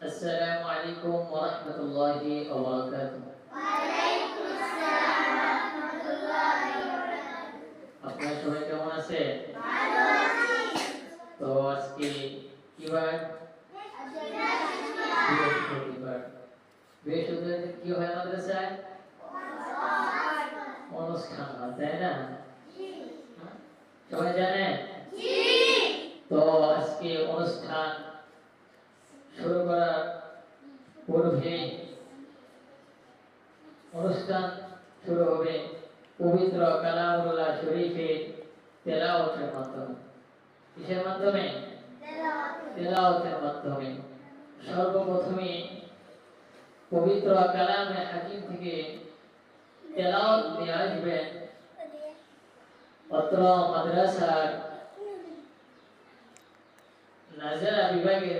السلام عليكم ورحمة الله وبركاته. আপনারা সবাই কেমন আছেন? ভালো আছি। তো আজকে কি বার? বৃহস্পতিবার। বৃহস্পতিবার কি হয় মাদ্রাসায়? অনুষ্ঠান হয়, তাই না? সবাই জানেন? তো আজকে অনুষ্ঠান শুরু করার পূর্বে অনুষ্ঠান শুরু হবে পবিত্র কালামুল্লাহ শরীফের তেলাওয়াতের মাধ্যমে। কিসের মাধ্যমে? তেলাওয়াতের মাধ্যমে। সর্বপ্রথমে পবিত্র কালামে হাকিম থেকে তেলাওয়াত নিয়ে আসবেন অত্র মাদ্রাসার নাজারা বিভাগের